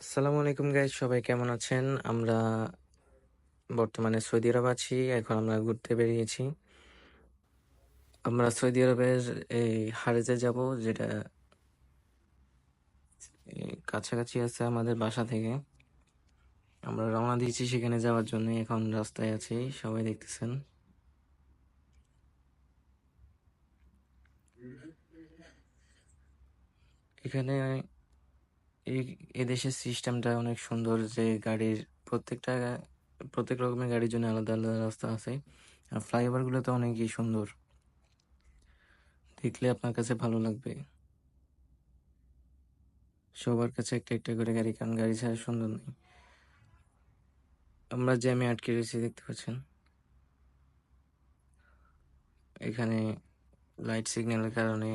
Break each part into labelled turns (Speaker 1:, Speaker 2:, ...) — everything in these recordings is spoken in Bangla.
Speaker 1: আসসালামু আলাইকুম গাইস, সবাই কেমন আছেন? আমরা বর্তমানে সৌদি আরব আছি। এখন আমরা ঘুরতে বেরিয়েছি। আমরা সৌদি আরবের এই হারেজে যাব, যেটা কাছাকাছি আছে আমাদের বাসা থেকে। আমরা রওনা দিয়েছি সেখানে যাওয়ার জন্য। এখন রাস্তায় আছি, সবাই দেখতেছেন। এখানে এই এদেশের সিস্টেমটা অনেক সুন্দর, যে গাড়ির প্রত্যেকটা প্রত্যেক রকমের গাড়ির জন্য আলাদা আলাদা রাস্তা আছে। আর ফ্লাইওভারগুলো তো অনেকই সুন্দর, দেখলে আপনার কাছে ভালো লাগবে। সবার কাছে একটা একটা করে গাড়ি, কারণ গাড়ি ছাড়া সুন্দর নেই। আমরা জ্যামে আটকে রয়েছি, দেখতে পাচ্ছেন। এখানে লাইট সিগন্যালের কারণে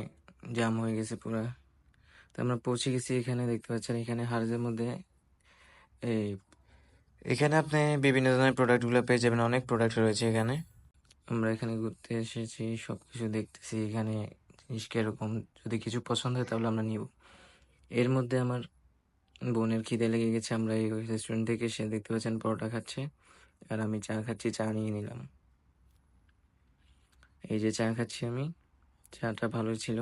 Speaker 1: জ্যাম হয়ে গেছে পুরা। তো আমরা পৌঁছে গেছি এখানে, দেখতে পাচ্ছেন। এখানে হার্জের মধ্যে এই এখানে আপনি বিভিন্ন ধরনের প্রোডাক্টগুলো পেয়ে যাবেন। অনেক প্রোডাক্ট রয়েছে এখানে। আমরা এখানে ঘুরতে এসেছি, সবকিছু দেখতেছি এখানে জিনিস কিরকম। যদি কিছু পছন্দ হয় তাহলে আমরা নিব। এর মধ্যে আমার বোনের খিদে লেগে গেছে। আমরা এই রেস্টুরেন্ট থেকে এসে দেখতে পাচ্ছেন পরোটা খাচ্ছে, আর আমি চা খাচ্ছি। চা নিয়ে নিলাম। এই যে চা খাচ্ছি আমি, চাটা ভালোই ছিল।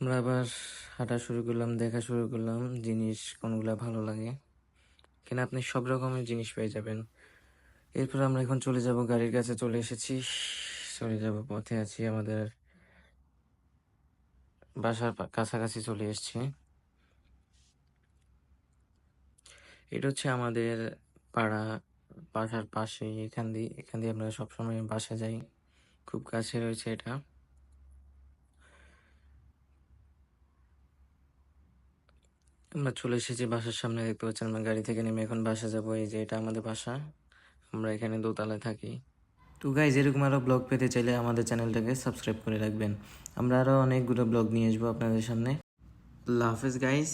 Speaker 1: আমরা আবার হাঁটা শুরু করলাম, দেখা শুরু করলাম জিনিস কোনগুলা ভালো লাগে। এখানে আপনি সব রকমের জিনিস পেয়ে যাবেন। এরপর আমরা এখন চলে যাব, গাড়ির কাছে চলে এসেছি। চলে যাব, পথে আছি, আমাদের বাসার কাছাকাছি চলে এসেছি। এটা হচ্ছে আমাদের পাড়া, বাসার পাশে। এখান দিয়ে আমরা সবসময় বাসা যাই, খুব কাছে রয়েছে এটা। আমরা চলে এসেছি বাসার সামনে, দেখতে পাচ্ছেন। আমরা গাড়ি থেকে নেমে এখন বাসা যাবো। এই যে এটা আমাদের বাসা, আমরা এখানে দোতলায় থাকি। তো গাইজ, এরকম আরও ব্লগ পেতে চাইলে আমাদের চ্যানেলটাকে সাবস্ক্রাইব করে রাখবেন। আমরা আরও অনেকগুলো ব্লগ নিয়ে আসবো আপনাদের সামনে। আল্লাহ হাফেজ গাইজ।